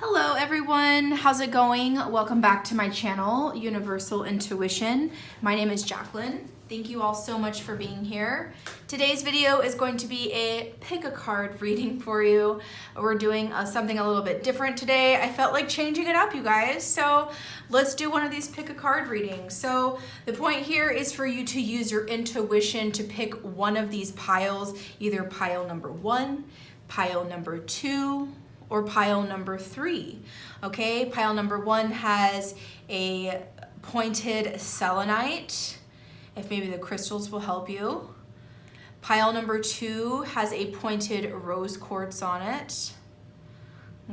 Hello everyone, how's it going? Welcome back to my channel, Universal Intuition. My name is Jacqueline. Thank you all so much for being here. Today's video is going to be a pick a card reading for you. We're doing something a little bit different today. I felt like changing it up, you guys. So let's do one of these pick a card readings. So the point here is for you to use your intuition to pick one of these piles, either pile number 1, pile number 2, or pile number 3. Okay, pile number 1 has a pointed selenite, if maybe the crystals will help you. Pile number 2 has a pointed rose quartz on it.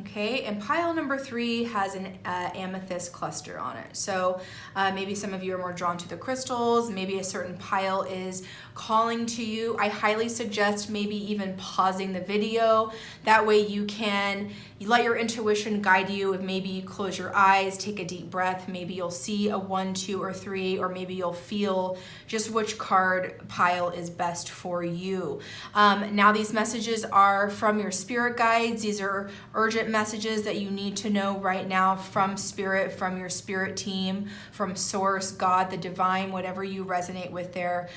Okay, and pile number 3 has an amethyst cluster on it. So maybe some of you are more drawn to the crystals, maybe a certain pile is calling to you. I highly suggest maybe even pausing the video. That way you can let your intuition guide you. If maybe you close your eyes, take a deep breath, maybe you'll see a 1, 2, or 3, or maybe you'll feel just which card pile is best for you. Now these messages are from your spirit guides. These are urgent messages that you need to know right now from spirit, from your spirit team, from source, God, the divine, whatever you resonate with there.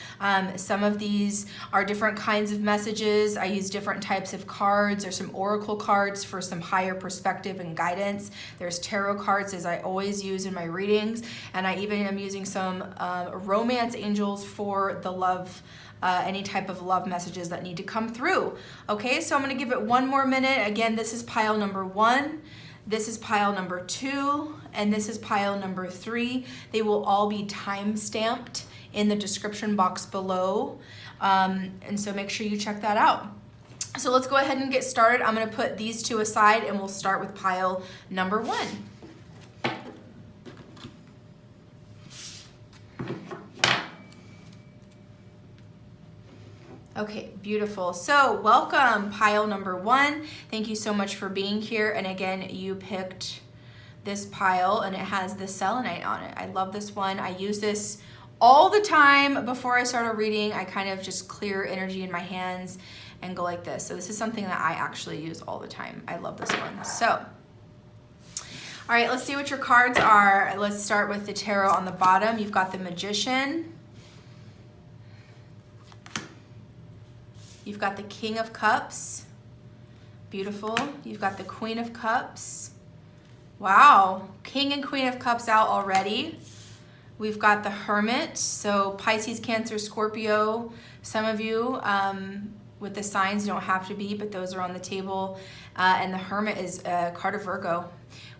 Some of these are different kinds of messages. I use different types of cards. There's some oracle cards for some higher perspective and guidance. There's tarot cards, as I always use in my readings. And I even am using some romance angels for the love, any type of love messages that need to come through. Okay, so I'm going to give it one more minute. Again, this is pile number 1. This is pile number 2, and this is pile number 3. They will all be time stamped in the description box below. And so make sure you check that out. So let's go ahead and get started. I'm going to put these two aside and we'll start with pile number 1. Okay, beautiful. So welcome, pile number 1. Thank you so much for being here. And again, you picked this pile and it has the selenite on it. I love this one. I use this all the time before I start a reading. I kind of just clear energy in my hands and go like this. So this is something that I actually use all the time. I love this one. So, all right, let's see what your cards are. Let's start with the tarot on the bottom. You've got the Magician. You've got the King of Cups. Beautiful. You've got the Queen of Cups. Wow, King and Queen of Cups out already. We've got the Hermit. So Pisces, Cancer, Scorpio. Some of you with the signs don't have to be, but those are on the table. And the Hermit is a card of Virgo.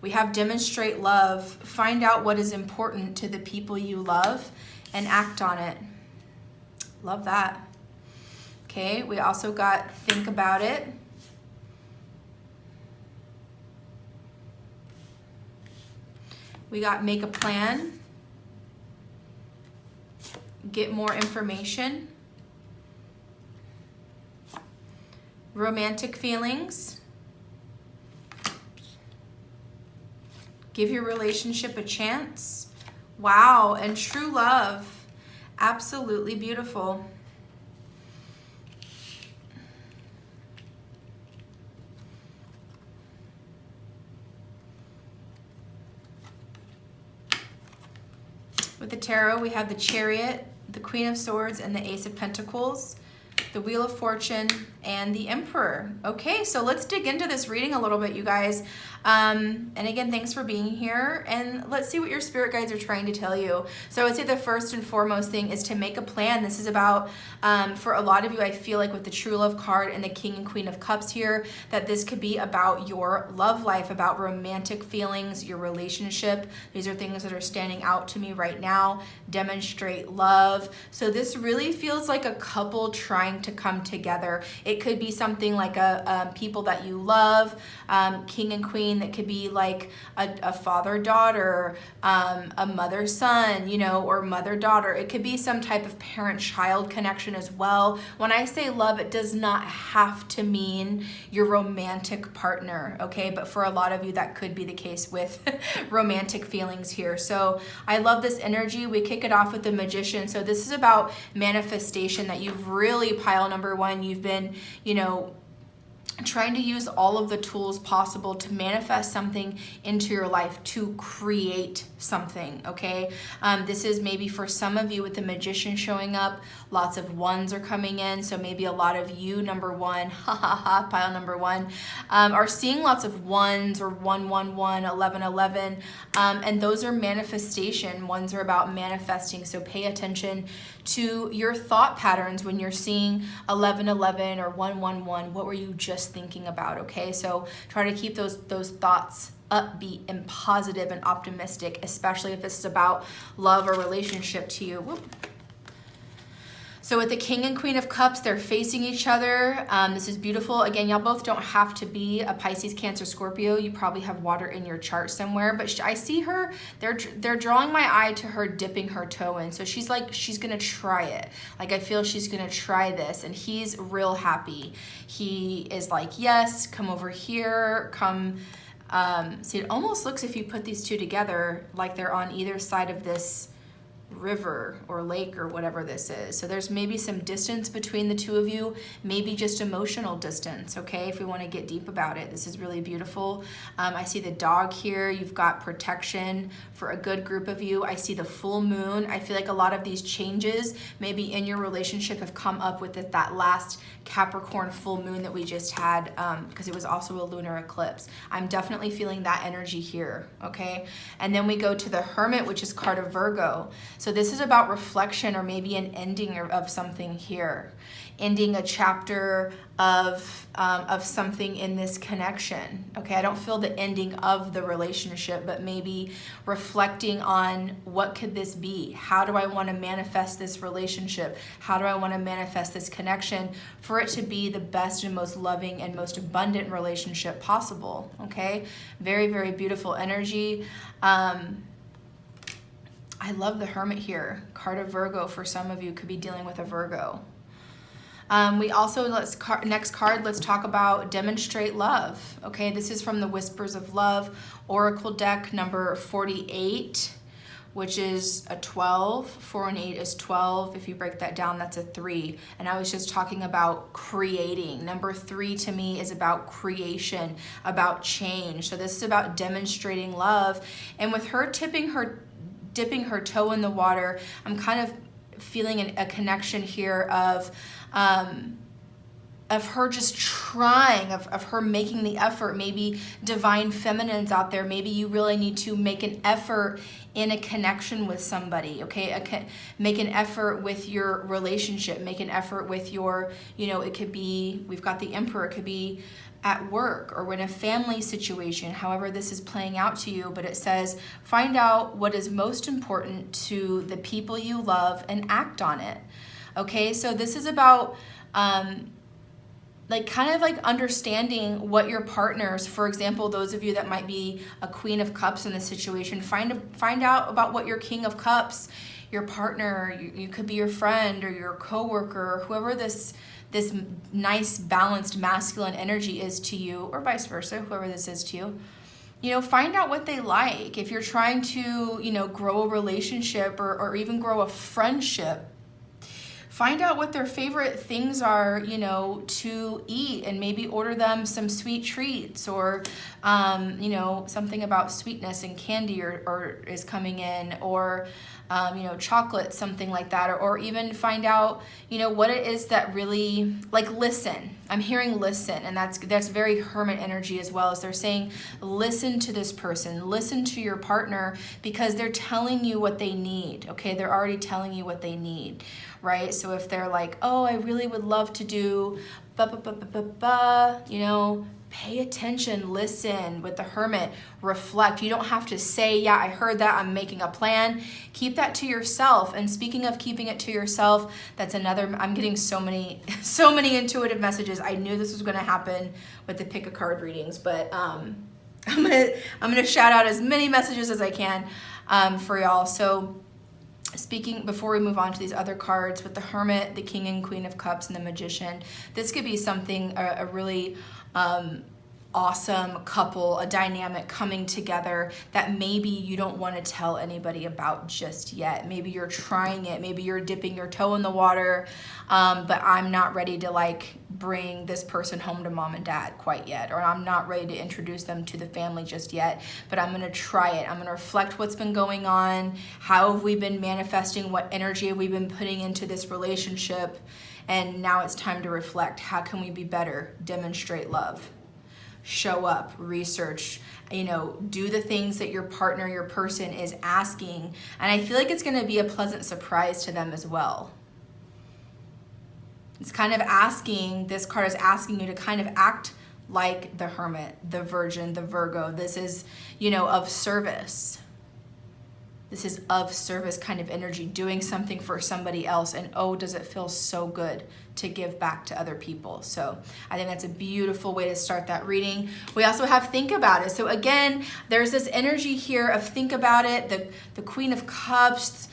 We have Demonstrate Love. Find out what is important to the people you love and act on it. Love that. Okay, we also got Think About It. We got Make a Plan. Get more information. Romantic feelings. Give your relationship a chance. Wow, and true love. Absolutely beautiful. With the tarot, we have the Chariot, the Queen of Swords, and the Ace of Pentacles, the Wheel of Fortune, and the Emperor. Okay, so let's dig into this reading a little bit, you guys. And again, thanks for being here. And let's see what your spirit guides are trying to tell you. So I would say the first and foremost thing is to make a plan. This is about, for a lot of you, I feel like with the True Love card and the King and Queen of Cups here, that this could be about your love life, about romantic feelings, your relationship. These are things that are standing out to me right now. Demonstrate love. So this really feels like a couple trying to come together. It could be something like a people that you love, King and Queen. That could be like a father-daughter, a mother-son, you know, or mother-daughter. It could be some type of parent-child connection as well. When I say love, it does not have to mean your romantic partner, okay? But for a lot of you, that could be the case with romantic feelings here. So I love this energy. We kick it off with the Magician. So this is about manifestation, that you've really, pile number 1, you've been, you know, trying to use all of the tools possible to manifest something into your life, to create something, okay? This is maybe for some of you with the Magician showing up, lots of ones are coming in, so maybe a lot of you, number one, pile number one, are seeing lots of ones or 111, 1111, and those are manifestation. Ones are about manifesting, so pay attention to your thought patterns when you're seeing 1111 or 111. What were you just thinking about? Okay, so try to keep those thoughts upbeat and positive and optimistic, especially if this is about love or relationship to you. Whoop. So with the King and Queen of Cups, they're facing each other. This is beautiful. Again, y'all both don't have to be a Pisces, Cancer, Scorpio. You probably have water in your chart somewhere, but I see her, they're drawing my eye to her dipping her toe in. So she's like, she's gonna try it. Like, I feel she's gonna try this, and he's real happy. He is like, yes, come over here, come. See, it almost looks, if you put these two together, like they're on either side of this river or lake or whatever this is. So there's maybe some distance between the two of you, maybe just emotional distance, okay, if we want to get deep about it. This is really beautiful. I see the dog here. You've got protection for a good group of you. I see the full moon. I feel like a lot of these changes maybe in your relationship have come up with that last Capricorn full moon that we just had, because it was also a lunar eclipse. I'm definitely feeling that energy here, okay? And then we go to the Hermit, which is card of Virgo. So this is about reflection, or maybe an ending of something here, ending a chapter of something in this connection. Okay, I don't feel the ending of the relationship, but maybe reflecting on what could this be? How do I want to manifest this relationship? How do I want to manifest this connection for it to be the best and most loving and most abundant relationship possible? Okay, very, very beautiful energy. I love the Hermit here. Card of Virgo, for some of you, could be dealing with a Virgo. We also, next card, let's talk about demonstrate love. Okay, this is from the Whispers of Love Oracle deck number 48, which is a 12. 4 and 8 is 12. If you break that down, that's a 3. And I was just talking about creating. Number 3 to me is about creation, about change. So this is about demonstrating love. And with her dipping her toe in the water, I'm kind of feeling a connection here of her just trying, of her making the effort. Maybe divine feminines out there, maybe you really need to make an effort in a connection with somebody, okay? Make an effort with your relationship, make an effort with your, it could be, we've got the Emperor, it could be at work or in a family situation, however this is playing out to you, but it says, find out what is most important to the people you love and act on it. Okay, so this is about kind of understanding what your partners, for example, those of you that might be a Queen of Cups in this situation, find out about what your King of Cups, your partner, you could be your friend or your coworker, or whoever this nice balanced masculine energy is to you, or vice versa, whoever this is to you. Find out what they like. If you're trying to, grow a relationship or even grow a friendship, find out what their favorite things are, to eat, and maybe order them some sweet treats, or, something about sweetness and candy or is coming in, or, chocolate, something like that, or even find out, what it is that really, listen. I'm hearing listen, and that's very Hermit energy as well, as they're saying, listen to this person, listen to your partner, because they're telling you what they need, okay? They're already telling you what they need, right? So if they're like, oh, I really would love to do pay attention, listen. With the Hermit, reflect. You don't have to say, yeah, I heard that, I'm making a plan. Keep that to yourself. And speaking of keeping it to yourself, that's another, I'm getting so many intuitive messages. I knew this was going to happen with the pick a card readings, but I'm gonna shout out as many messages as I can for y'all. So speaking, before we move on to these other cards, with the Hermit, the King and Queen of Cups, and the Magician, this could be something, a really awesome couple, a dynamic coming together that maybe you don't want to tell anybody about just yet. Maybe you're trying it, maybe you're dipping your toe in the water, but I'm not ready to bring this person home to mom and dad quite yet, or I'm not ready to introduce them to the family just yet, but I'm gonna try it. I'm gonna reflect what's been going on, how have we been manifesting, what energy have we been putting into this relationship, and now it's time to reflect. How can we be better? Demonstrate love. Show up, research, do the things that your partner, your person is asking. And I feel like it's gonna be a pleasant surprise to them as well. It's kind of asking, this card is asking you to kind of act like the Hermit, the Virgin, the Virgo. This is, of service. This is of service kind of energy, doing something for somebody else. And oh, does it feel so good to give back to other people. So I think that's a beautiful way to start that reading. We also have think about it. So again, there's this energy here of think about it. The Queen of Cups,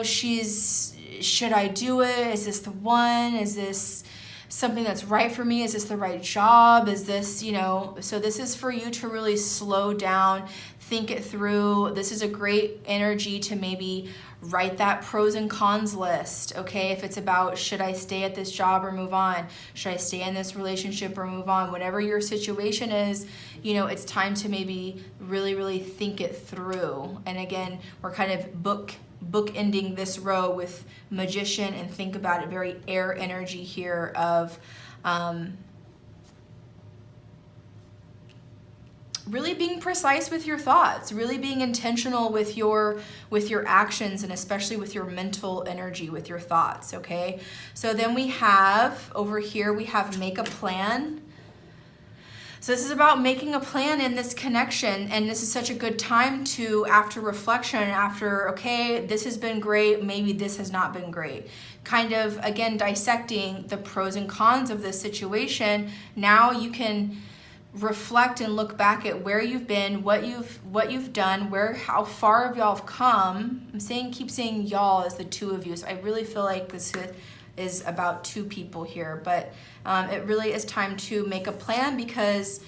she's, should I do it? Is this the one? Is this something that's right for me? Is this the right job? Is this, so this is for you to really slow down, think it through. This is a great energy to maybe write that pros and cons list, okay? If it's about, should I stay at this job or move on? Should I stay in this relationship or move on? Whatever your situation is, it's time to maybe really, really think it through. And again, we're kind of bookending this row with Magician and think about it, very air energy here of really being precise with your thoughts, really being intentional with your actions, and especially with your mental energy, with your thoughts, okay? So then we have, over here, we have make a plan. So this is about making a plan in this connection, and this is such a good time to, after reflection, after, okay, this has been great, maybe this has not been great. Kind of, again, dissecting the pros and cons of this situation. Now you can reflect and look back at where you've been, what you've done, how far have y'all come. Keep saying y'all as the two of you. So I really feel like this is about two people here, but it really is time to make a plan, because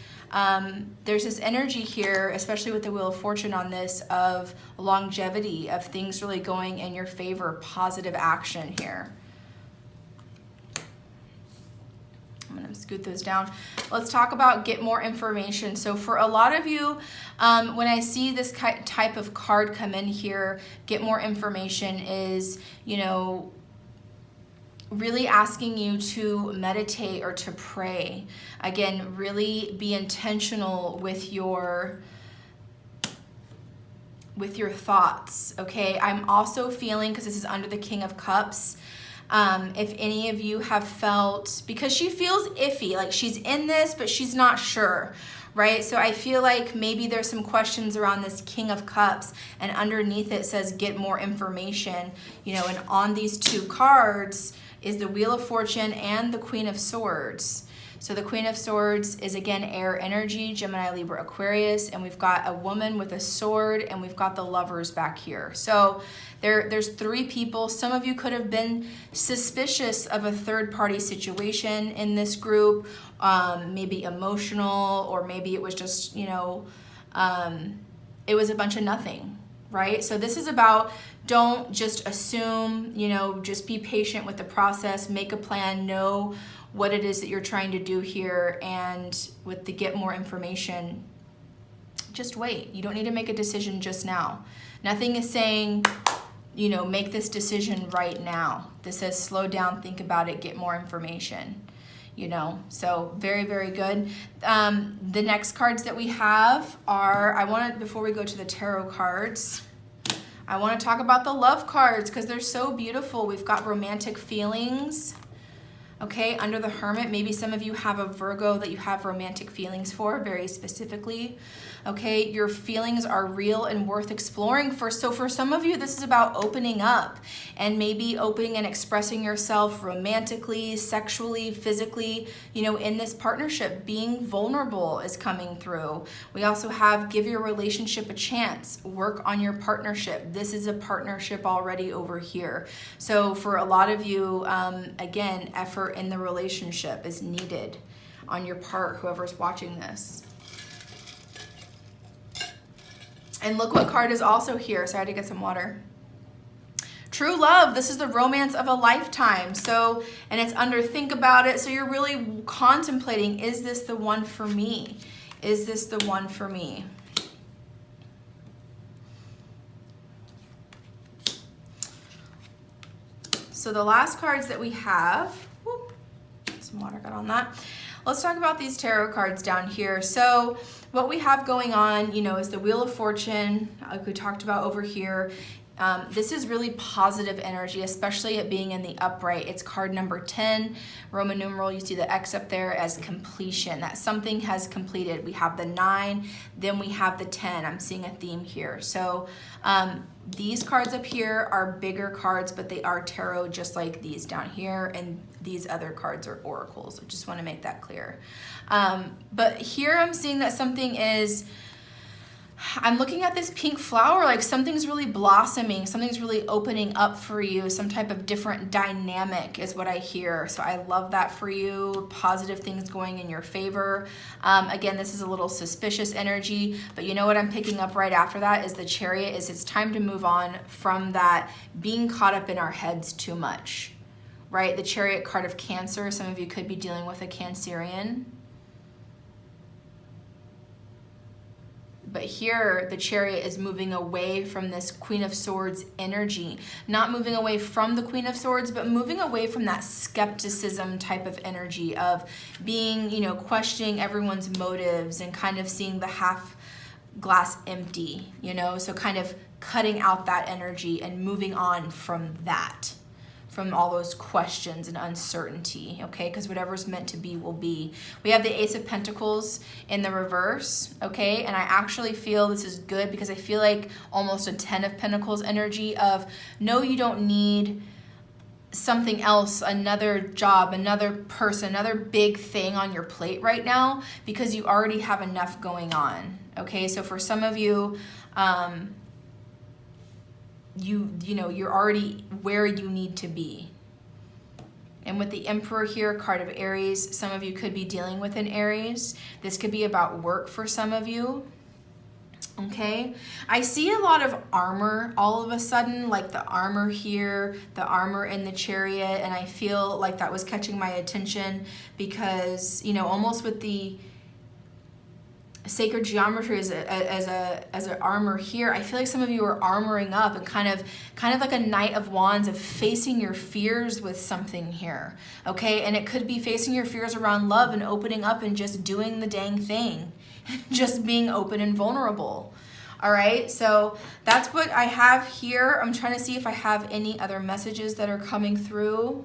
there's this energy here, especially with the Wheel of Fortune on this, of longevity, of things really going in your favor, positive action here. I'm gonna scoot those down. Let's talk about get more information. So for a lot of you, when I see this type of card come in here, get more information is, really asking you to meditate or to pray. Again, really be intentional with your thoughts, okay? I'm also feeling, because this is under the King of Cups, if any of you have felt, because she feels iffy, like she's in this, but she's not sure, right? So I feel like maybe there's some questions around this King of Cups, and underneath it says get more information, and on these two cards is the Wheel of Fortune and the Queen of Swords. So the Queen of Swords is, again, air energy, Gemini, Libra, Aquarius, and we've got a woman with a sword, and we've got the Lovers back here. So there's three people. Some of you could have been suspicious of a third-party situation in this group, maybe emotional, or maybe it was just, it was a bunch of nothing, right? So this is about, don't just assume, just be patient with the process, make a plan, know what it is that you're trying to do here, and with the get more information, just wait. You don't need to make a decision just now. Nothing is saying, make this decision right now. This says slow down, think about it, get more information. So very, very good. The next cards that we have are, before we go to the tarot cards, I want to talk about the love cards, because they're so beautiful. We've got romantic feelings. Okay, under the Hermit, maybe some of you have a Virgo that you have romantic feelings for, very specifically. Okay, your feelings are real and worth exploring for. So for some of you, this is about opening up, and maybe opening and expressing yourself romantically, sexually, physically, in this partnership. Being vulnerable is coming through. We also have give your relationship a chance, work on your partnership. This is a partnership already over here. So for a lot of you, again, effort in the relationship is needed on your part, whoever's watching this. And look what card is also here. So I had to get some water. True love, this is the romance of a lifetime. So, and it's under think about it. So you're really contemplating, is this the one for me? Is this the one for me? So the last cards that we have, whoop, some water got on that. Let's talk about these tarot cards down here. So what we have going on, you know, is the Wheel of Fortune, like we talked about over here. This is really positive energy, especially it being in the upright. It's card number 10, Roman numeral. You see the X up there as completion, that something has completed. We have the 9, then we have the 10. I'm seeing a theme here. So these cards up here are bigger cards, but they are tarot just like these down here, and these other cards are oracles. I just want to make that clear. But here I'm seeing that something is, I'm looking at this pink flower, like something's really blossoming, something's really opening up for you, some type of different dynamic is what I hear. So I love that for you, positive things going in your favor. Again, this is a little suspicious energy, but you know what I'm picking up right after that is the Chariot. Is it's time to move on from that being caught up in our heads too much, right? The Chariot card of Cancer, some of you could be dealing with a Cancerian. But here, the Chariot is moving away from this Queen of Swords energy. Not moving away from the Queen of Swords, but moving away from that skepticism type of energy of being, you know, questioning everyone's motives and kind of seeing the half glass empty, you know? So kind of cutting out that energy and moving on from that, from all those questions and uncertainty, okay? Because whatever's meant to be will be. We have the Ace of Pentacles in the reverse, okay? And I actually feel this is good because I feel like almost a 10 of Pentacles energy of, no, you don't need something else, another job, another person, another big thing on your plate right now, because you already have enough going on, okay? So for some of you, you know, you're already where you need to be. And with the Emperor here, card of Aries, some of you could be dealing with an Aries. This could be about work for some of you. Okay, I see a lot of armor all of a sudden, like the armor here, the armor in the Chariot, and I feel like that was catching my attention because, you know, almost with the sacred geometry as an armor here, I feel like some of you are armoring up and kind of like a Knight of Wands of facing your fears with something here, okay? And it could be facing your fears around love and opening up and just doing the dang thing, just being open and vulnerable. All right, so that's what I have here. I'm trying to see if I have any other messages that are coming through.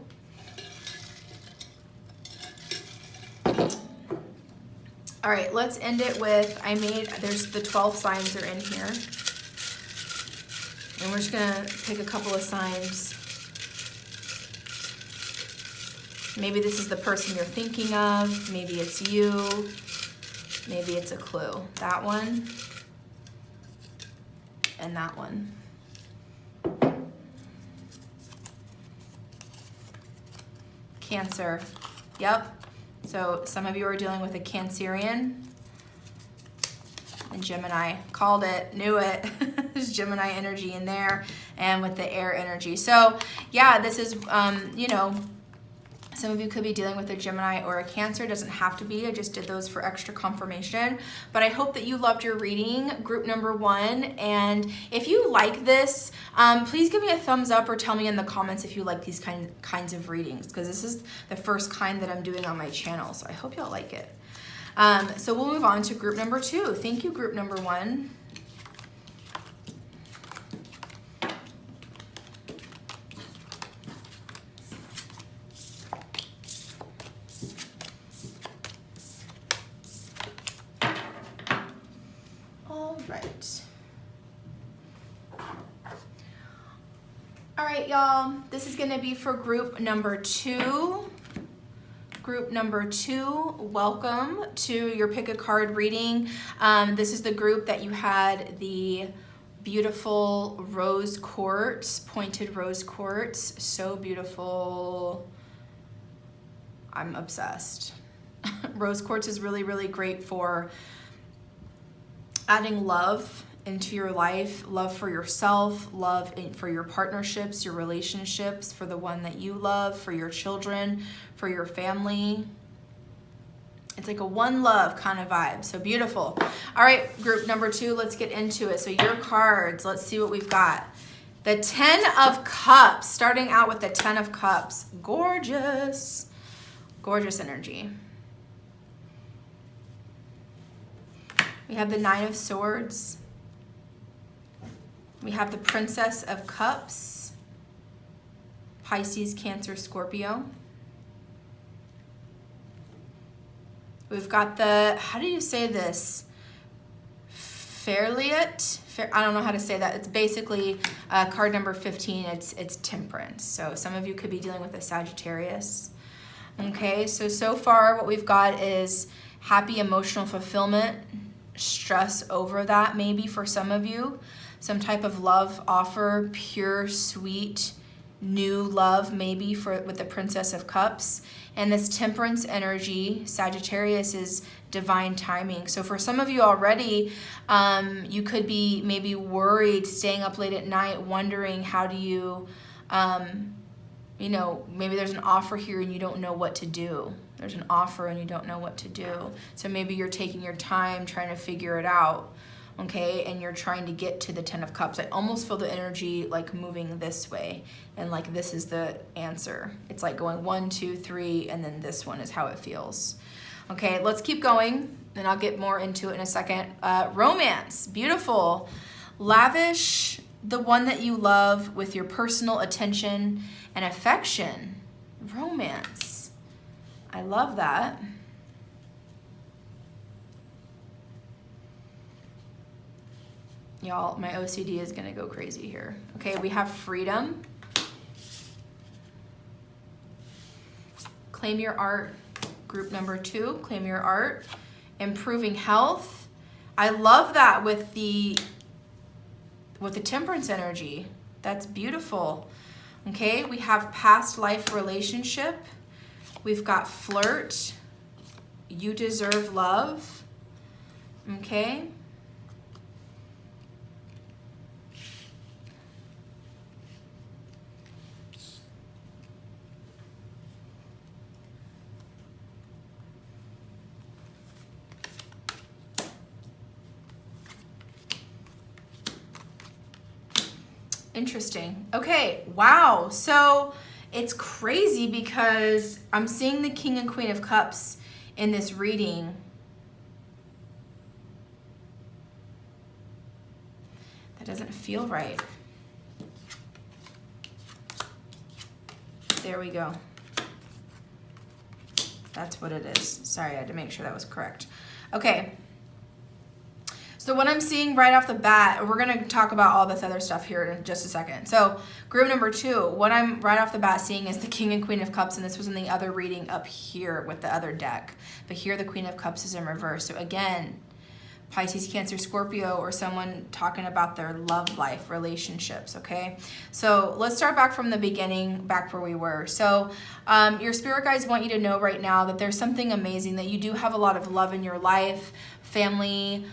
All right, let's end it with, there's the 12 signs are in here. And we're just gonna pick a couple of signs. Maybe this is the person you're thinking of. Maybe it's you. Maybe it's a clue. That one. And that one. Cancer. Yep. So some of you are dealing with a Cancerian and Gemini. Called it, knew it. There's Gemini energy in there and with the air energy. So yeah, this is, you know, some of you could be dealing with a Gemini or a Cancer. It doesn't have to be. I just did those for extra confirmation. But I hope that you loved your reading, group number 1. And if you like this, please give me a thumbs up or tell me in the comments if you like these kinds of readings, because this is the first kind that I'm doing on my channel. So I hope y'all like it. So we'll move on to group number 2. Thank you, group number 1. All right, y'all, this is gonna be for group number 2. Group number 2, welcome to your pick a card reading. This is the group that you had the beautiful rose quartz, pointed rose quartz, so beautiful. I'm obsessed. Rose quartz is really, really great for adding love into your life, love for yourself, love for your partnerships, your relationships, for the one that you love, for your children, for your family. It's like a one love kind of vibe. So beautiful. All right, group number 2, let's get into it. So your cards, let's see what we've got. The 10 of Cups, starting out with the 10 of Cups. Gorgeous. Gorgeous energy. We have the 9 of Swords. We have the Princess of Cups. Pisces, Cancer, Scorpio. We've got the, how do you say this? Fairliot? I don't know how to say that. It's basically card number 15. It's Temperance. So some of you could be dealing with a Sagittarius. Okay, so far what we've got is happy emotional fulfillment, stress over that maybe for some of you. Some type of love offer, pure, sweet, new love maybe with the Princess of Cups. And this Temperance energy, Sagittarius, is divine timing. So for some of you already, you could be maybe worried, staying up late at night, wondering how do you, you know, maybe there's an offer here and you don't know what to do. There's an offer and you don't know what to do. So maybe you're taking your time trying to figure it out. Okay, and you're trying to get to the 10 of Cups. I almost feel the energy like moving this way, and like this is the answer. It's like going 1, 2, 3, and then this one is how it feels. Okay, let's keep going, and I'll get more into it in a second. Romance, beautiful. Lavish the one that you love with your personal attention and affection. Romance, I love that. Y'all, my OCD is gonna go crazy here. Okay, we have freedom. Claim your art, group number 2, claim your art. Improving health. I love that with the Temperance energy. That's beautiful. Okay, we have past life relationship. We've got flirt. You deserve love. Okay. Interesting. Okay, wow. So it's crazy because I'm seeing the King and Queen of Cups in this reading. That doesn't feel right. There we go. That's what it is. Sorry, I had to make sure that was correct. Okay. So what I'm seeing right off the bat, we're going to talk about all this other stuff here in just a second. So group number 2, what I'm right off the bat seeing is the King and Queen of Cups, and this was in the other reading up here with the other deck. But here the Queen of Cups is in reverse. So again, Pisces, Cancer, Scorpio, or someone talking about their love life, relationships, okay? So let's start back from the beginning, back where we were. So your spirit guides want you to know right now that there's something amazing, that you do have a lot of love in your life, family,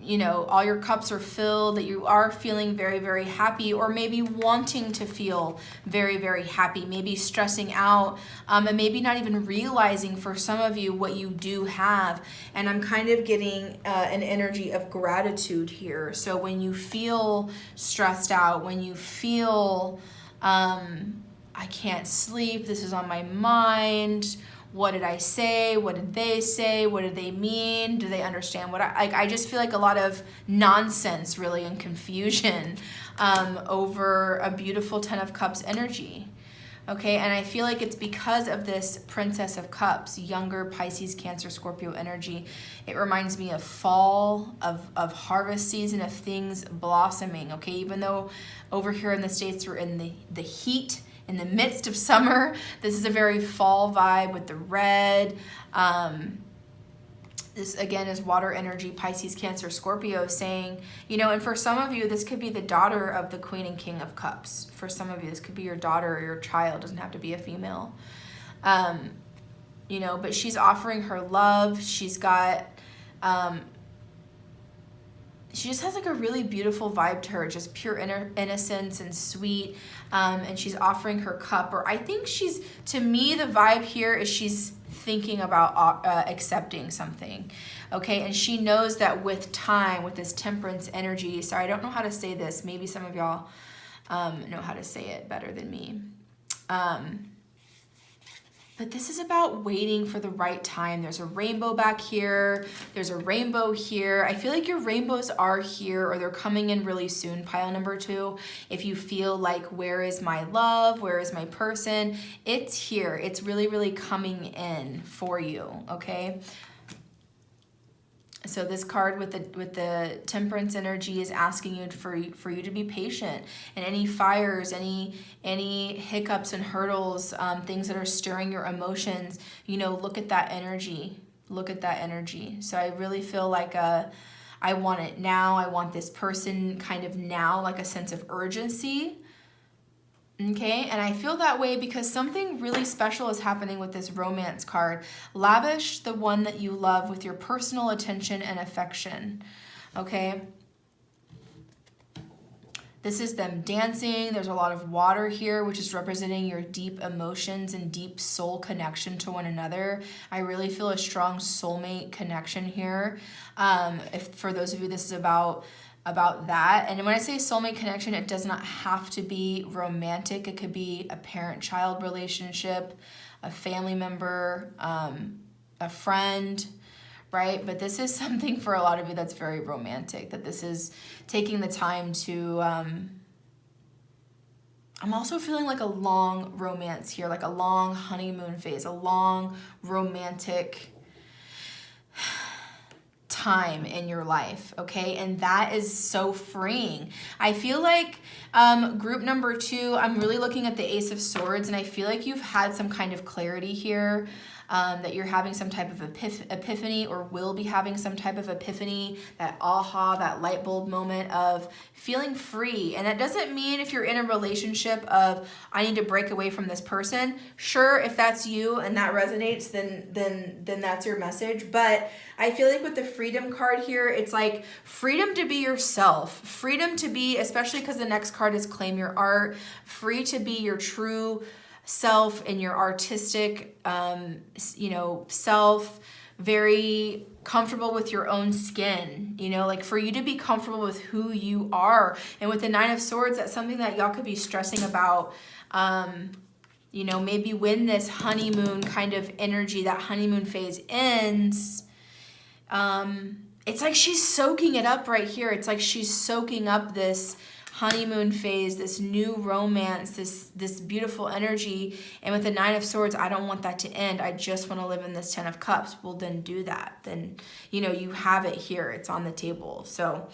you know, all your cups are filled, that you are feeling very, very happy, or maybe wanting to feel very, very happy, maybe stressing out, and maybe not even realizing for some of you what you do have. And I'm kind of getting an energy of gratitude here. So when you feel stressed out, when you feel, I can't sleep, this is on my mind, what did I say? What did they say? What did they mean? Do they understand what I just feel like a lot of nonsense really and confusion over a beautiful 10 of Cups energy. Okay, and I feel like it's because of this Princess of Cups, younger Pisces, Cancer, Scorpio energy. It reminds me of fall, of harvest season, of things blossoming, okay? Even though over here in the States we're in the heat, in the midst of summer, this is a very fall vibe with the red. This again is water energy, Pisces, Cancer, Scorpio, saying, you know, and for some of you, this could be the daughter of the Queen and King of Cups. For some of you, this could be your daughter or your child, doesn't have to be a female. You know, but she's offering her love. She's got she just has like a really beautiful vibe to her, just pure innocence and sweet. And she's offering her cup, or I think to me, the vibe here is she's thinking about accepting something. Okay, and she knows that with time, with this temperance energy, sorry, I don't know how to say this. Maybe some of y'all know how to say it better than me. But this is about waiting for the right time. There's a rainbow back here. There's a rainbow here. I feel like your rainbows are here, or they're coming in really soon, pile number 2. If you feel like, where is my love? Where is my person? It's here. It's really, really coming in for you, okay? So this card with the temperance energy is asking you for you to be patient, and any fires, any hiccups and hurdles, things that are stirring your emotions, you know, look at that energy. Look at that energy. So I really feel like I want it now. I want this person kind of now, like a sense of urgency. Okay, and I feel that way because something really special is happening with this romance card. Lavish the one that you love with your personal attention and affection. Okay, this is them dancing. There's a lot of water here, which is representing your deep emotions and deep soul connection to one another. I really feel a strong soulmate connection here. If for those of you, this is about that. And when I say soulmate connection, it does not have to be romantic. It could be a parent-child relationship, a family member, a friend, right? But this is something for a lot of you that's very romantic, that this is taking the time to, I'm also feeling like a long romance here, like a long honeymoon phase, a long romantic time in your life, okay? And that is so freeing. I feel like group number 2, I'm really looking at the Ace of Swords, and I feel like you've had some kind of clarity here, that you're having some type of epiphany, or will be having some type of epiphany, that aha, that light bulb moment of feeling free. And that doesn't mean if you're in a relationship of, I need to break away from this person. Sure, if that's you and that resonates, then that's your message. But I feel like with the freedom card here, it's like freedom to be yourself, freedom to be, especially because the next card is claim your art, free to be your true self and your artistic, self, very comfortable with your own skin, like for you to be comfortable with who you are. And with the 9 of Swords, that's something that y'all could be stressing about, maybe when this honeymoon kind of energy, that honeymoon phase ends, it's like she's soaking it up right here. It's like she's soaking up this honeymoon phase, this new romance, this beautiful energy. And with the 9 of Swords, I don't want that to end. I just want to live in this 10 of Cups. Well, then do that. Then, you have it here. It's on the table. So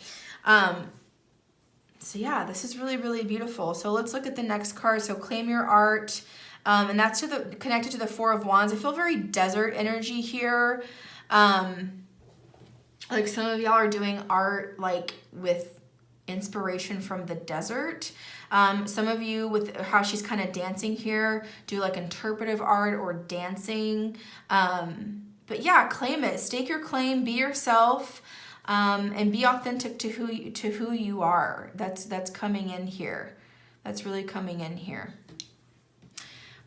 yeah, this is really, really beautiful. So let's look at the next card. So claim your art. And that's connected to the 4 of Wands. I feel very desert energy here. Like some of y'all are doing art like with inspiration from the desert. Some of you, with how she's kind of dancing here, do like interpretive art or dancing. But yeah, claim it. Stake your claim. Be yourself, and be authentic to who you are. That's coming in here. That's really coming in here.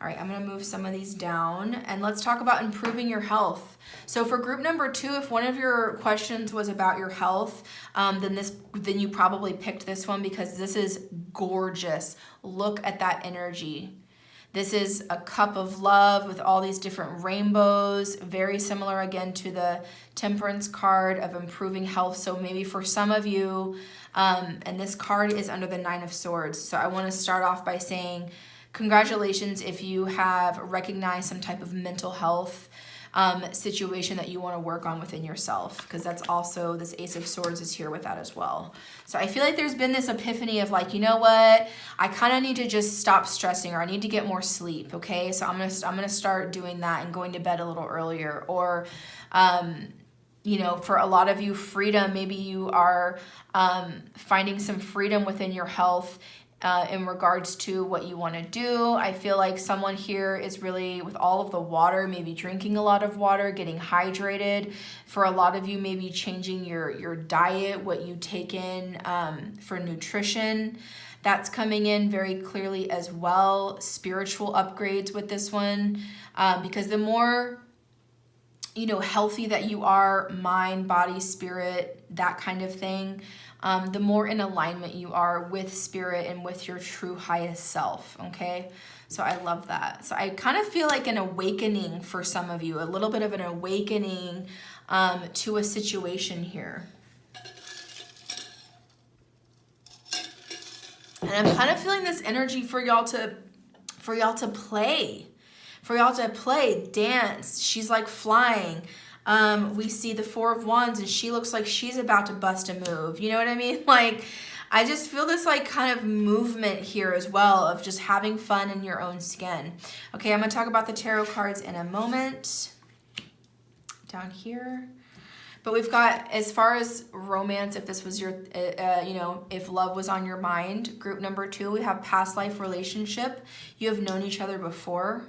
All right, I'm going to move some of these down, and let's talk about improving your health. So for group number 2, if one of your questions was about your health, then you probably picked this one because this is gorgeous. Look at that energy. This is a cup of love with all these different rainbows, very similar again to the Temperance card of improving health. So maybe for some of you, and this card is under the 9 of Swords. So I want to start off by saying, congratulations if you have recognized some type of mental health situation that you want to work on within yourself, because that's also, this Ace of Swords is here with that as well. So I feel like there's been this epiphany of like, you know what, I kind of need to just stop stressing, or I need to get more sleep, okay? So I'm gonna start doing that and going to bed a little earlier. Or for a lot of you, freedom, maybe you are finding some freedom within your health, in regards to what you want to do. I feel like someone here is really, with all of the water, maybe drinking a lot of water, getting hydrated. For a lot of you, maybe changing your diet, what you take in for nutrition. That's coming in very clearly as well. Spiritual upgrades with this one, because the more, you know, healthy that you are, mind, body, spirit, that kind of thing, the more in alignment you are with spirit and with your true highest self, okay? So I love that. So I kind of feel like an awakening for some of you, a little bit of an awakening to a situation here. And I'm kind of feeling this energy for y'all to play. For y'all to play, dance. She's like flying. We see the Four of Wands and she looks like she's about to bust a move. You know what I mean? Like, I just feel this like kind of movement here as well of just having fun in your own skin. Okay, I'm going to talk about the tarot cards in a moment. Down here. But we've got, as far as romance, if this was your, you know, if love was on your mind, group number 2, we have past life relationship. You have known each other before.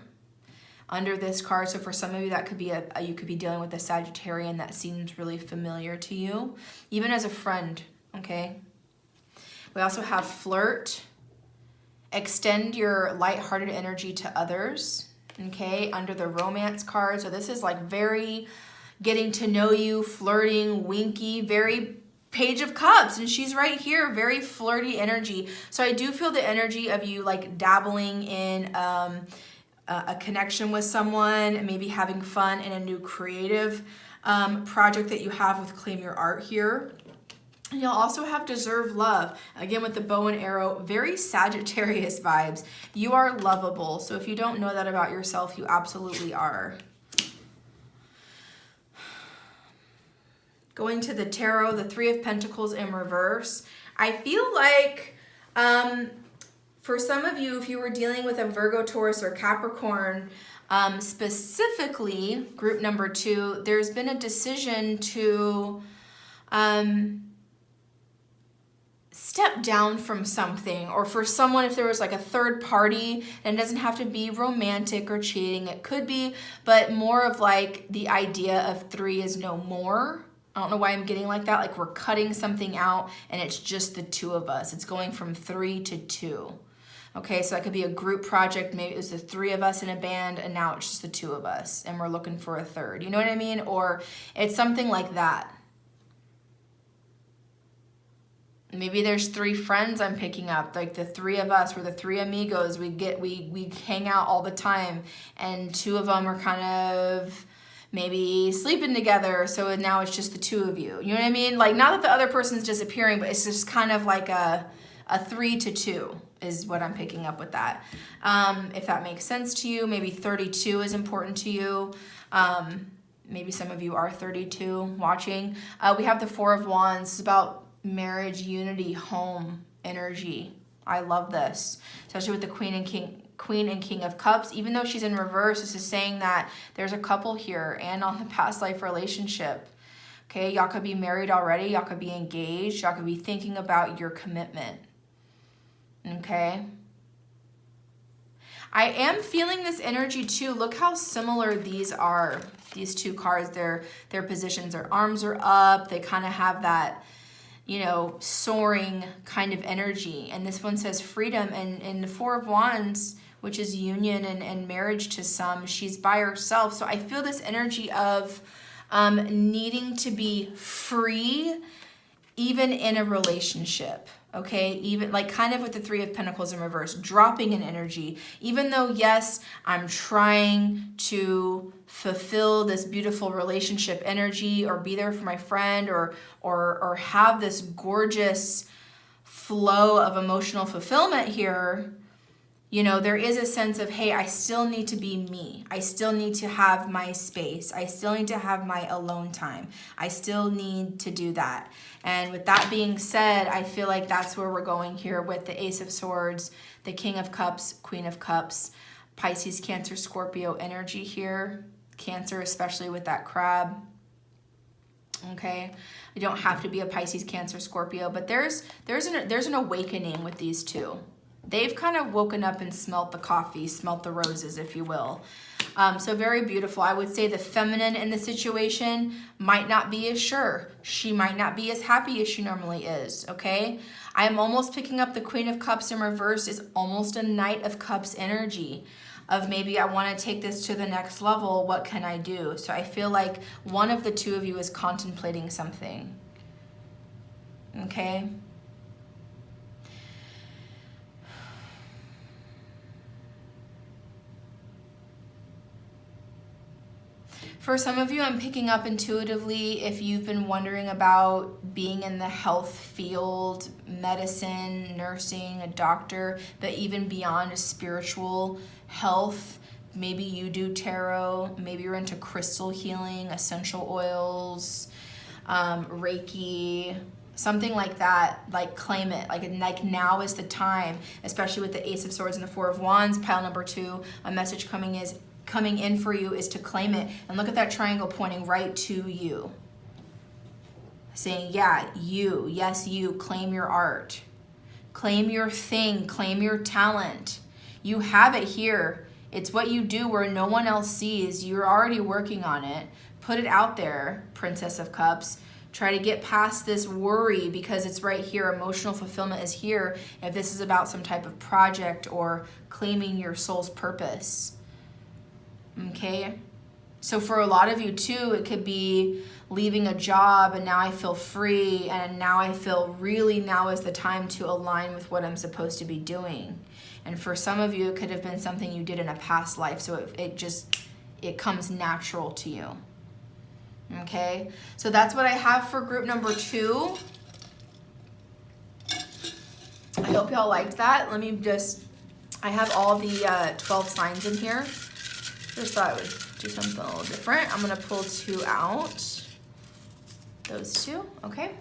Under this card, so for some of you, that could be you could be dealing with a Sagittarian that seems really familiar to you, even as a friend, okay? We also have flirt. Extend your lighthearted energy to others, okay? Under the romance card, so this is like very getting to know you, flirting, winky, very Page of Cups, and she's right here, very flirty energy. So I do feel the energy of you like dabbling in a connection with someone, maybe having fun in a new creative project that you have with Claim Your Art here. And you'll also have Deserve Love. Again, with the bow and arrow, very Sagittarius vibes. You are lovable. So if you don't know that about yourself, you absolutely are. Going to the tarot, the Three of Pentacles in reverse. I feel like for some of you, if you were dealing with a Virgo, Taurus, or Capricorn, specifically group number 2, there's been a decision to step down from something, or for someone, if there was like a third party, and it doesn't have to be romantic or cheating, it could be, but more of like the idea of 3 is no more. I don't know why I'm getting like that, like we're cutting something out and it's just the 2 of us. It's going from 3 to 2. Okay, so that could be a group project. Maybe it was the 3 of us in a band and now it's just the 2 of us and we're looking for a third. You know what I mean? Or it's something like that. Maybe there's 3 friends I'm picking up, like the 3 of us, we're the 3 amigos. We hang out all the time, and 2 of them are kind of maybe sleeping together, so now it's just the 2 of you. You know what I mean? Like, not that the other person's disappearing, but it's just kind of like a 3 to 2 is what I'm picking up with that. If that makes sense to you, maybe 32 is important to you. Maybe some of you are 32 watching. We have the 4 of Wands. It's about marriage, unity, home energy. I love this, especially with the Queen and King of Cups. Even though she's in reverse, this is saying that there's a couple here and on the past life relationship. Okay, y'all could be married already, y'all could be engaged, y'all could be thinking about your commitment. Okay, I am feeling this energy too. Look how similar these are, these 2 cards. Their positions, their arms are up, they kind of have that, you know, soaring kind of energy. And this one says freedom, and in the 4 of Wands, which is union and marriage to some, she's by herself. So I feel this energy of needing to be free even in a relationship. Okay, even like kind of with the 3 of Pentacles in reverse, dropping in energy. Even though, yes, I'm trying to fulfill this beautiful relationship energy, or be there for my friend, or have this gorgeous flow of emotional fulfillment here, you know, there is a sense of, hey, I still need to be me. I still need to have my space. I still need to have my alone time. I still need to do that. And with that being said, I feel like that's where we're going here with the Ace of Swords, the King of Cups, Queen of Cups, Pisces, Cancer, Scorpio energy here. Cancer, especially with that crab. Okay, you don't have to be a Pisces, Cancer, Scorpio, but there's an awakening with these 2. They've kind of woken up and smelt the coffee, smelt the roses, if you will. So very beautiful. I would say the feminine in the situation might not be as sure. She might not be as happy as she normally is, okay? I'm almost picking up the Queen of Cups in reverse is almost a Knight of Cups energy of maybe I want to take this to the next level. What can I do? So I feel like one of the two of you is contemplating something, okay? For some of you, I'm picking up intuitively if you've been wondering about being in the health field, medicine, nursing, a doctor, but even beyond a spiritual health. Maybe you do tarot, maybe you're into crystal healing, essential oils, Reiki, something like that. Like claim it, like now is the time, especially with the Ace of Swords and the Four of Wands, pile number 2, a message coming in for you is to claim it. And look at that triangle pointing right to you. Saying, yeah, you, yes, you, claim your art. Claim your thing, claim your talent. You have it here. It's what you do where no one else sees. You're already working on it. Put it out there, Princess of Cups. Try to get past this worry because it's right here. Emotional fulfillment is here if this is about some type of project or claiming your soul's purpose. Okay, so for a lot of you too, it could be leaving a job and now I feel free and now I feel really now is the time to align with what I'm supposed to be doing. And for some of you, it could have been something you did in a past life, so it comes natural to you. Okay, so that's what I have for group number 2. I hope y'all liked that. I have all the 12 signs in here. Just thought I would do something a little different. I'm gonna pull 2 out. Those 2, okay?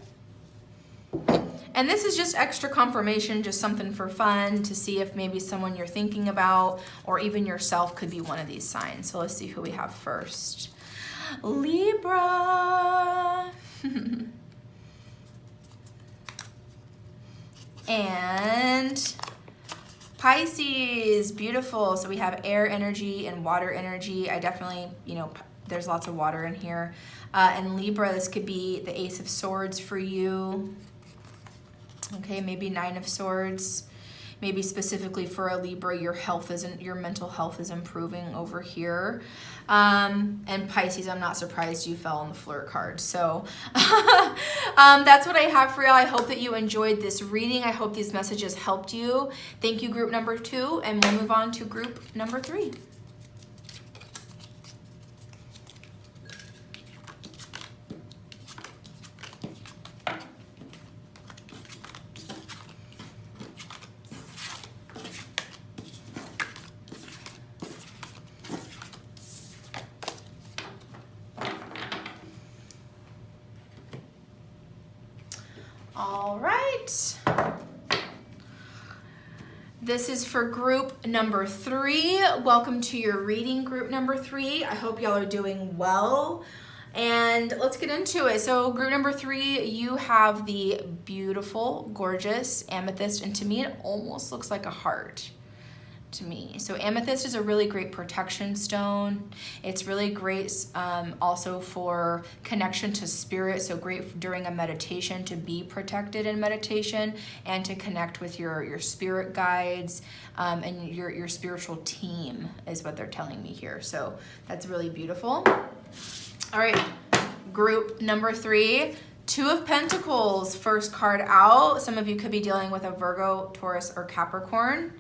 And this is just extra confirmation, just something for fun to see if maybe someone you're thinking about or even yourself could be one of these signs. So let's see who we have first. Libra. And Pisces, beautiful. So we have air energy and water energy. I definitely, there's lots of water in here. And Libra, this could be the Ace of Swords for you. Okay, maybe 9 of Swords. Maybe specifically for a Libra, your mental health is improving over here. And Pisces, I'm not surprised you fell on the flirt card. So that's what I have for y'all. I hope that you enjoyed this reading. I hope these messages helped you. Thank you, group number 2, and we'll move on to group number 3. All right. This is for group number 3. Welcome to your reading, group number 3. I hope y'all are doing well. And let's get into it. So group number 3, you have the beautiful, gorgeous amethyst. And to me, it almost looks like a heart to me. So amethyst is a really great protection stone. It's really great also for connection to spirit. So great during a meditation to be protected in meditation and to connect with your spirit guides and your spiritual team is what they're telling me here. So that's really beautiful. All right, group number 3, 2 of Pentacles, first card out. Some of you could be dealing with a Virgo, Taurus, or Capricorn.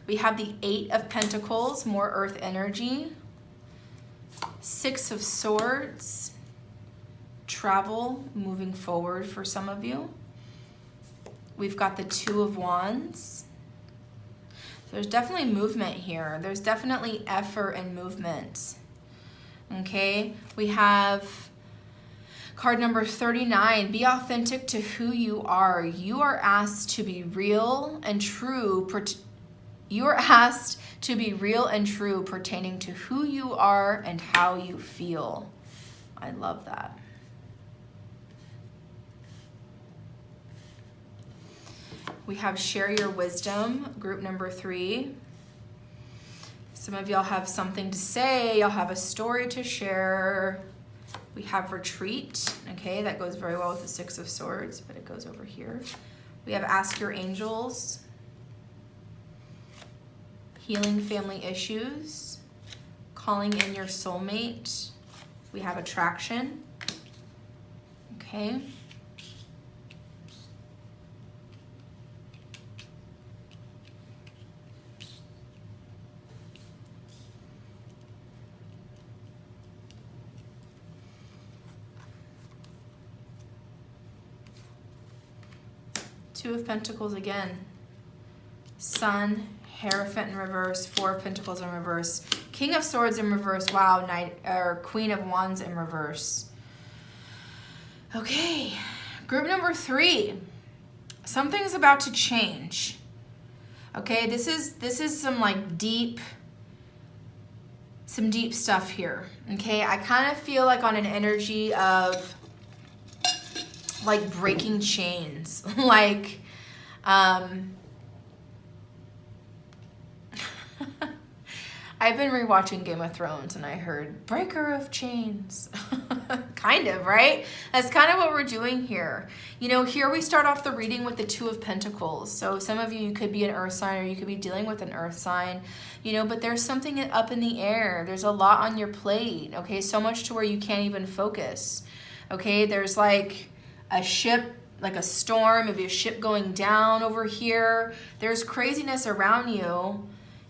We have the 8 of Pentacles, more earth energy. 6 of Swords, travel, moving forward for some of you. We've got the 2 of Wands. There's definitely movement here. There's definitely effort and movement. Okay, we have card number 39, be authentic to who you are. You are asked to be real and true. You are asked to be real and true pertaining to who you are and how you feel. I love that. We have share your wisdom, group number 3. Some of y'all have something to say. Y'all have a story to share. We have retreat. Okay, that goes very well with the 6 of Swords, but it goes over here. We have ask your angels. Healing family issues. Calling in your soulmate. We have attraction. Okay. Two of Pentacles again. Sun, Hierophant in reverse, 4 of Pentacles in reverse, King of Swords in reverse, wow, Knight or Queen of Wands in reverse. Okay, group number 3. Something's about to change. Okay, this is some like deep stuff here. Okay, I kind of feel like on an energy of like breaking chains, like I've been rewatching Game of Thrones and I heard breaker of chains. Kind of, right? That's kind of what we're doing here. You know, here we start off the reading with the 2 of Pentacles. So some of you could be an earth sign or you could be dealing with an earth sign, you know, but there's something up in the air. There's a lot on your plate, okay? So much to where you can't even focus, okay? There's like a ship, like a storm, maybe a ship going down over here. There's craziness around you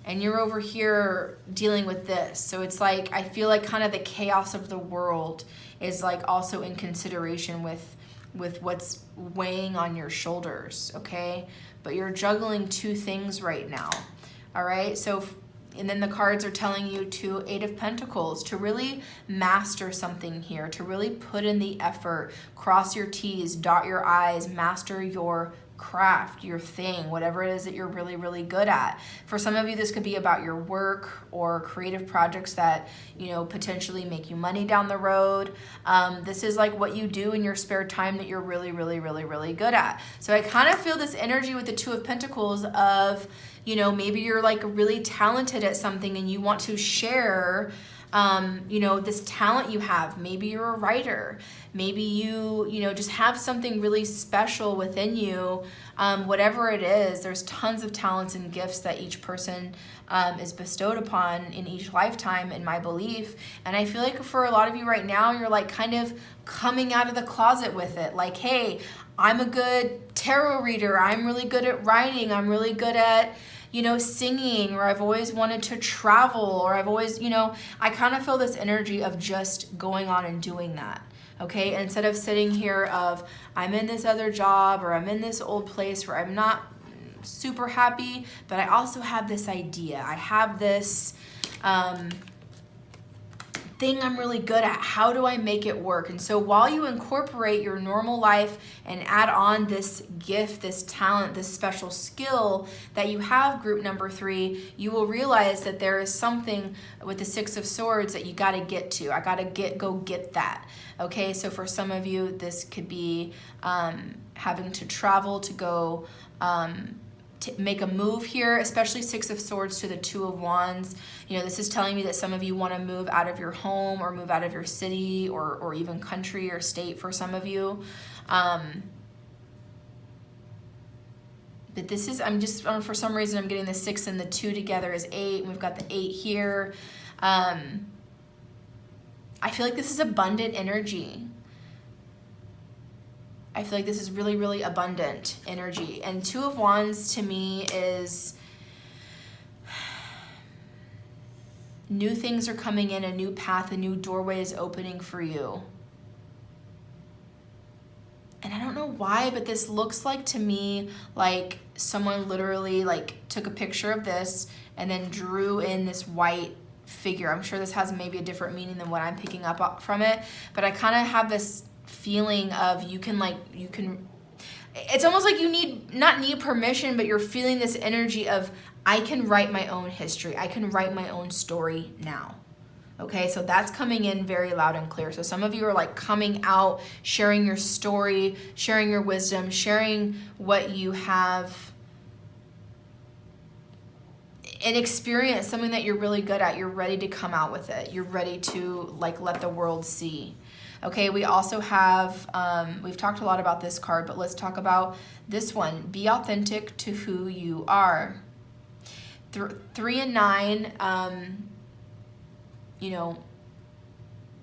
and you're over here dealing with this. So it's like, I feel like kind of the chaos of the world is like also in consideration with what's weighing on your shoulders, okay? But you're juggling 2 things right now, all right? So, and then the cards are telling you to 8 of Pentacles, to really master something here, to really put in the effort, cross your T's, dot your I's, master your craft, your thing, whatever it is that you're really, really good at. For some of you, this could be about your work or creative projects that, you know, potentially make you money down the road. This is like what you do in your spare time that you're really, really, really, really good at. So I kind of feel this energy with the 2 of Pentacles of, you know, maybe you're like really talented at something and you want to share you know, this talent you have. Maybe you're a writer. Maybe you know, just have something really special within you. Whatever it is, there's tons of talents and gifts that each person is bestowed upon in each lifetime, in my belief. And I feel like for a lot of you right now, you're like kind of coming out of the closet with it. Like, hey, I'm a good tarot reader. I'm really good at writing. I'm really good at, you know, singing, or I've always wanted to travel, or I've always, you know, I kind of feel this energy of just going on and doing that, okay? And instead of sitting here of, I'm in this other job, or I'm in this old place where I'm not super happy, but I also have this idea. I have this thing I'm really good at. How do I make it work? And so while you incorporate your normal life and add on this gift, this talent, this special skill that you have, group number 3, you will realize that there is something with the 6 of Swords that you got to get to. I got to go get that. Okay, so for some of you, this could be having to travel to go to make a move here, especially 6 of Swords to the 2 of Wands. You know, this is telling me that some of you want to move out of your home or move out of your city or even country or state for some of you. But this is, I'm just, for some reason, I'm getting the 6 and the 2 together as 8. And we've got the 8 here. I feel like this is abundant energy. I feel like this is really, really abundant energy. And 2 of Wands to me is new things are coming in, a new path, a new doorway is opening for you. And I don't know why, but this looks like to me like someone literally like took a picture of this and then drew in this white figure. I'm sure this has maybe a different meaning than what I'm picking up from it, but I kind of have this feeling of you can, it's almost like you not need permission, but you're feeling this energy of, I can write my own history. I can write my own story now. Okay, so that's coming in very loud and clear. So some of you are like coming out, sharing your story, sharing your wisdom, sharing what you have an experience, something that you're really good at. You're ready to come out with it. You're ready to like let the world see. Okay, we also have, we've talked a lot about this card, but let's talk about this one. Be authentic to who you are. 3 and 9, you know,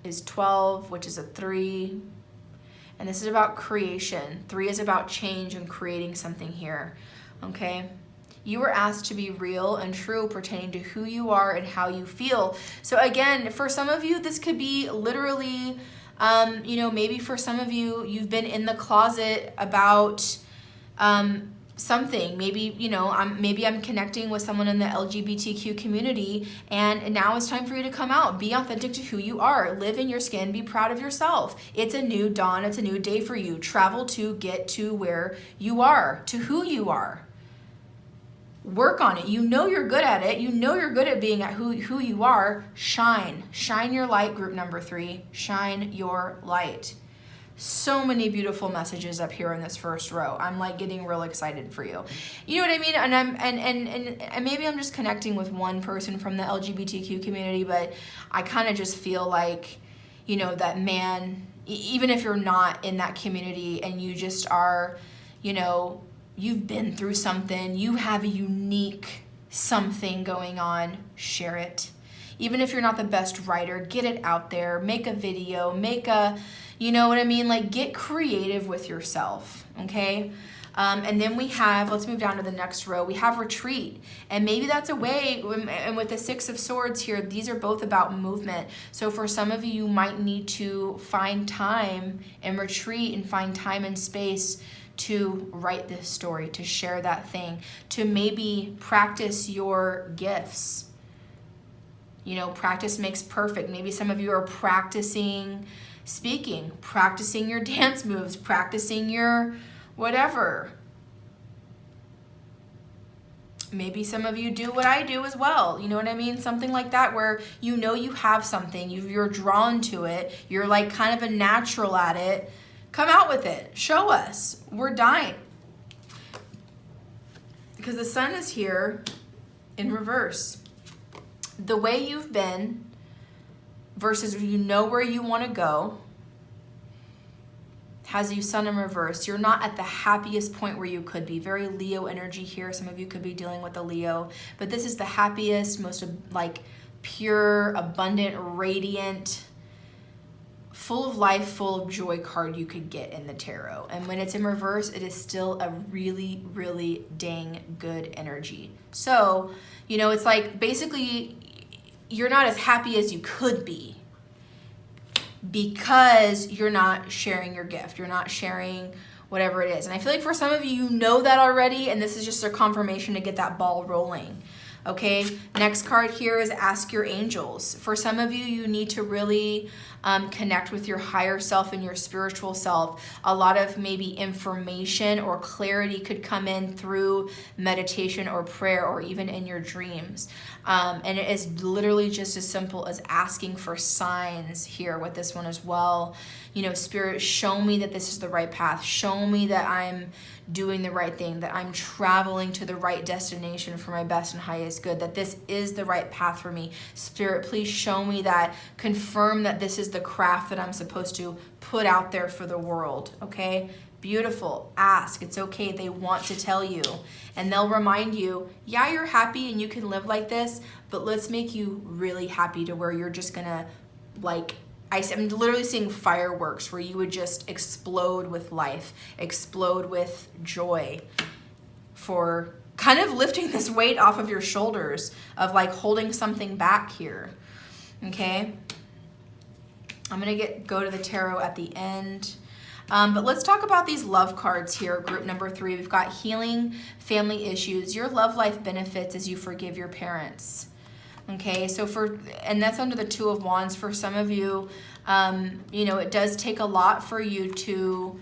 is 12, which is a 3. And this is about creation. 3 is about change and creating something here. Okay? You were asked to be real and true pertaining to who you are and how you feel. So again, for some of you, this could be literally, you know, maybe for some of you, you've been in the closet about something. Maybe, you know, maybe I'm connecting with someone in the LGBTQ community, and now it's time for you to come out. Be authentic to who you are. Live in your skin. Be proud of yourself. It's a new dawn. It's a new day for you. Travel to get to where you are, to who you are. Work on it. You know you're good at it. You know you're good at being at who you are. Shine. Shine your light, group number 3. Shine your light. So many beautiful messages up here in this first row. I'm like getting real excited for you. You know what I mean? And and maybe I'm just connecting with one person from the LGBTQ community, but I kind of just feel like, you know, that man, even if you're not in that community and you just are, you know, you've been through something, you have a unique something going on, share it. Even if you're not the best writer, get it out there, make a video, make a, you know what I mean? Like, get creative with yourself, okay? And then we have, let's move down to the next row, we have retreat. And maybe that's a way, and with the 6 of Swords here, these are both about movement. So for some of you, you might need to find time and retreat and find time and space to write this story, to share that thing, to maybe practice your gifts. You know, practice makes perfect. Maybe some of you are practicing speaking, practicing your dance moves, practicing your whatever. Maybe some of you do what I do as well. You know what I mean? Something like that where you know you have something, you're drawn to it, you're like kind of a natural at it. Come out with it. Show us. We're dying. Because the sun is here in reverse. The way you've been versus you know where you want to go has you sun in reverse. You're not at the happiest point where you could be. Very Leo energy here. Some of you could be dealing with a Leo. But this is the happiest, most like pure, abundant, radiant, full of life, full of joy card you could get in the tarot. And when it's in reverse, it is still a really, really dang good energy. So, you know, it's like basically you're not as happy as you could be because you're not sharing your gift. You're not sharing whatever it is. And I feel like for some of you, you know that already, and this is just a confirmation to get that ball rolling. Okay, next card here is ask your angels. For some of you, you need to really connect with your higher self and your spiritual self. A lot of maybe information or clarity could come in through meditation or prayer or even in your dreams. And it is literally just as simple as asking for signs here with this one as well. You know, Spirit, show me that this is the right path. Show me that I'm doing the right thing, that I'm traveling to the right destination for my best and highest good, that this is the right path for me. Spirit, please show me that. Confirm that this is the craft that I'm supposed to put out there for the world, okay? Beautiful. Ask. It's okay. They want to tell you. And they'll remind you, yeah, you're happy and you can live like this, but let's make you really happy to where you're just gonna, like, I'm literally seeing fireworks where you would just explode with life, explode with joy for kind of lifting this weight off of your shoulders of like holding something back here, okay? I'm gonna go to the tarot at the end. But let's talk about these love cards here, group number 3. We've got healing family issues. Your love life benefits as you forgive your parents. Okay, so and that's under the 2 of Wands. For some of you, you know, it does take a lot for you to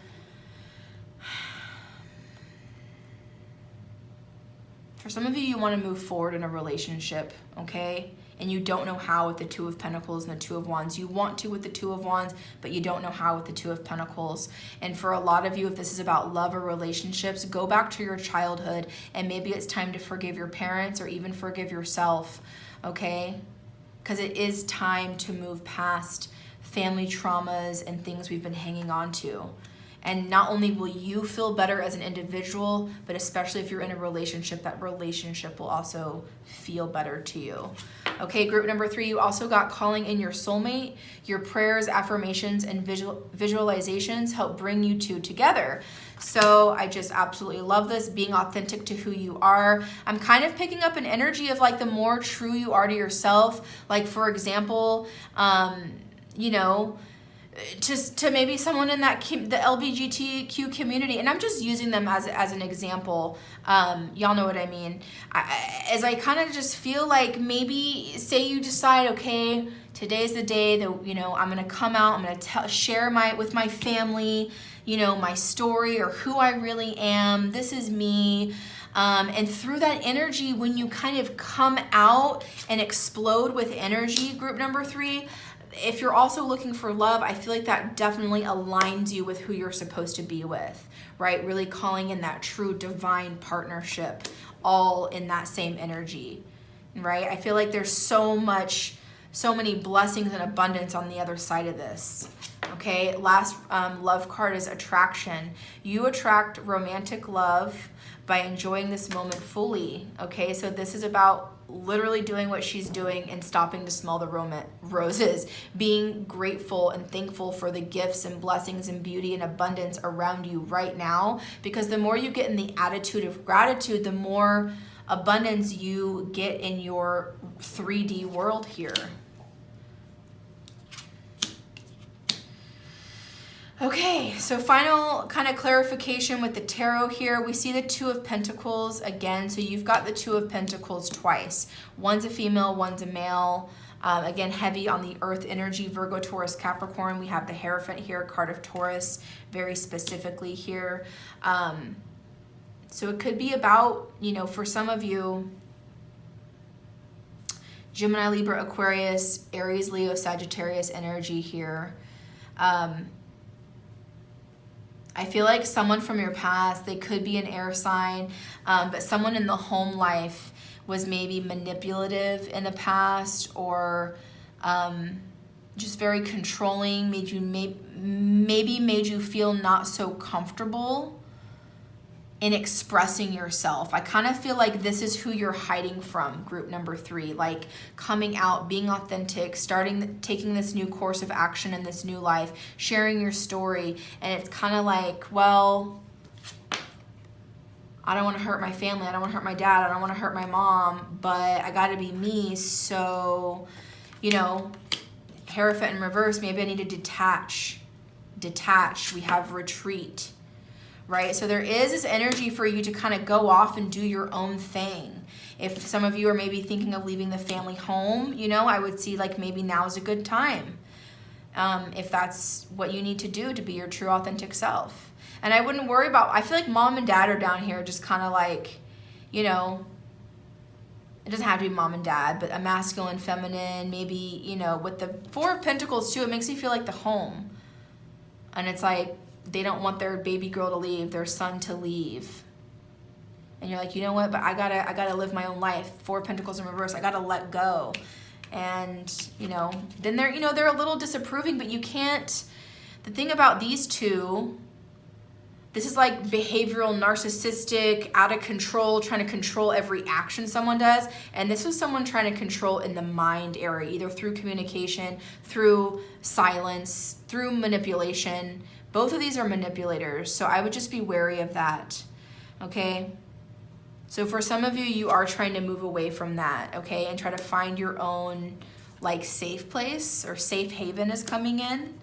for some of you, you want to move forward in a relationship, okay? and you don't know how with the Two of Pentacles and the Two of Wands. You want to with the Two of Wands, but you don't know how with the Two of Pentacles. And for a lot of you, if this is about love or relationships, go back to your childhood, and maybe it's time to forgive your parents or even forgive yourself, okay? Because it is time to move past family traumas and things we've been hanging on to. And not only will you feel better as an individual, but especially if you're in a relationship, that relationship will also feel better to you. Okay, group number 3, you also got calling in your soulmate. Your prayers, affirmations, and visualizations help bring you two together. So I just absolutely love this, being authentic to who you are. I'm kind of picking up an energy of like the more true you are to yourself. Like for example, you know, just to maybe someone in that the LGBTQ community, and I'm just using them as an example. Y'all know what I mean. As I kind of just feel like maybe say you decide, okay, today's the day that, you know, I'm gonna come out, I'm gonna share with my family, you know, my story or who I really am. This is me. And through that energy, when you kind of come out and explode with energy, group number 3, if you're also looking for love, I feel like that definitely aligns you with who you're supposed to be with, right? Really calling in that true divine partnership, all in that same energy, right? I feel like there's so many blessings and abundance on the other side of this. Okay, last love card is attraction. You attract romantic love by enjoying this moment fully. Okay, so this is about literally doing what she's doing and stopping to smell the roses, being grateful and thankful for the gifts and blessings and beauty and abundance around you right now, because the more you get in the attitude of gratitude, the more abundance you get in your 3D world here. Okay, so final kind of clarification with the tarot here. We see the Two of Pentacles again. So you've got the Two of Pentacles twice. One's a female, one's a male. Again, heavy on the earth energy, Virgo, Taurus, Capricorn. We have the Hierophant here, card of Taurus, very specifically here. So it could be about, you know, for some of you, Gemini, Libra, Aquarius, Aries, Leo, Sagittarius energy here. I feel like someone from your past, they could be an air sign, but someone in the home life was maybe manipulative in the past, or just very controlling, maybe made you feel not so comfortable in expressing yourself. I kind of feel like this is who you're hiding from, group number 3, like coming out, being authentic, taking this new course of action in this new life, sharing your story. And it's kind of like, well, I don't want to hurt my family. I don't want to hurt my dad. I don't want to hurt my mom, but I got to be me. So, you know, Hierophant in reverse, maybe I need to detach. We have retreat. Right? So there is this energy for you to kind of go off and do your own thing. If some of you are maybe thinking of leaving the family home, you know, I would see like maybe now is a good time. If that's what you need to do to be your true authentic self. And I wouldn't worry about, I feel like mom and dad are down here just kind of like, you know, it doesn't have to be mom and dad, but a masculine, feminine, maybe, you know, with the Four of Pentacles too, it makes you feel like the home. And it's like, they don't want their baby girl to leave, their son to leave. And you're like, you know what, but I gotta live my own life. Four of Pentacles in reverse, I gotta let go. And, you know, then they're a little disapproving, but you can't, the thing about these two, this is like behavioral, narcissistic, out of control, trying to control every action someone does. And this was someone trying to control in the mind area, either through communication, through silence, through manipulation. Both of these are manipulators, so I would just be wary of that, okay? So for some of you, you are trying to move away from that, okay? And try to find your own, like, safe place, or safe haven is coming in.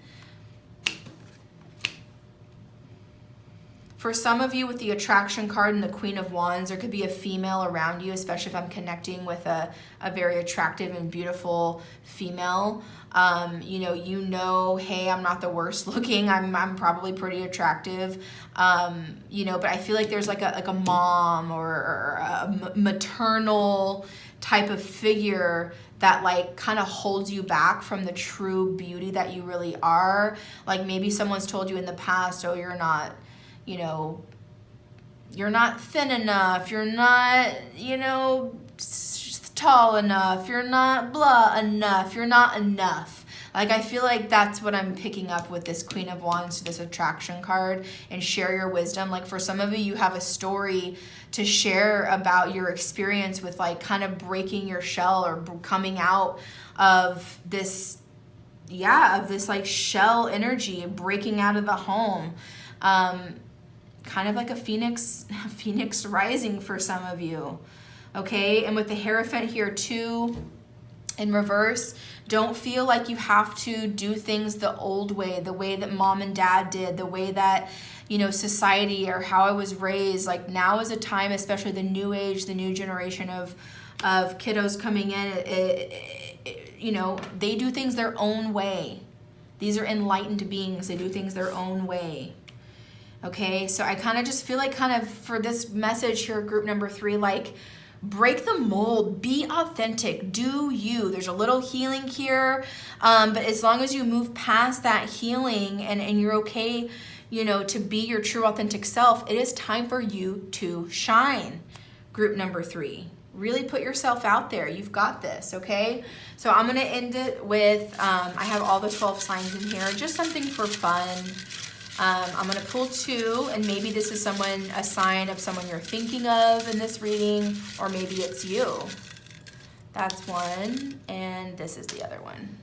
For some of you with the attraction card and the Queen of Wands, there could be a female around you, especially if I'm connecting with a very attractive and beautiful female. You know, hey, I'm not the worst looking. I'm probably pretty attractive. But I feel like there's like a mom or a maternal type of figure that like kind of holds you back from the true beauty that you really are. Like maybe someone's told you in the past, oh, you're not, you're not thin enough, you're not, tall enough, you're not blah enough, you're not enough. Like I feel like that's what I'm picking up with this Queen of Wands, this attraction card, and share your wisdom. Like for some of you, you have a story to share about your experience with like kind of breaking your shell or coming out of this, of this like shell energy, breaking out of the home. Kind of like a phoenix rising for some of you. Okay, and with the Hierophant here too, in reverse, don't feel like you have to do things the old way, the way that mom and dad did, the way that, society or how I was raised. Like now is a time, especially the new age, the new generation of kiddos coming in, they do things their own way. These are enlightened beings. They do things their own way. Okay, so I kind of just feel like for this message here, group number 3, like break the mold, be authentic, do you. There's a little healing here, but as long as you move past that healing and you're okay, to be your true authentic self, it is time for you to shine. Group number 3, really put yourself out there. You've got this, okay? So I'm going to end it with, I have all the 12 signs in here, just something for fun. I'm going to pull 2, and maybe this is a sign of someone you're thinking of in this reading, or maybe it's you. That's one, and this is the other one.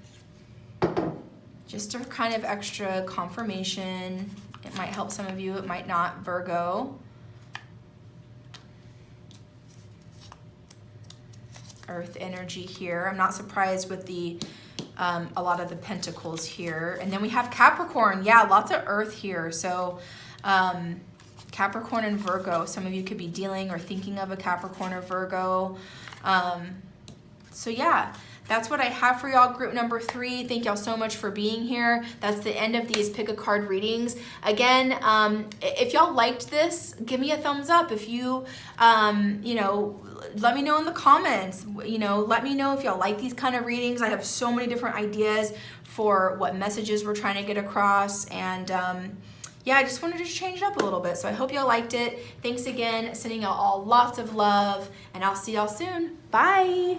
Just a kind of extra confirmation. It might help some of you, it might not. Virgo. Earth energy here. I'm not surprised with the a lot of the pentacles here. And then we have Capricorn. Yeah, lots of earth here. So Capricorn and Virgo. Some of you could be dealing or thinking of a Capricorn or Virgo. So yeah, that's what I have for y'all, group number 3. Thank y'all so much for being here. That's the end of these pick a card readings. Again, if y'all liked this, give me a thumbs up. If you, let me know in the comments. Let me know if y'all like these kind of readings. I have so many different ideas for what messages we're trying to get across. And I just wanted to change it up a little bit. So I hope y'all liked it. Thanks again. Sending y'all all lots of love, and I'll see y'all soon. Bye.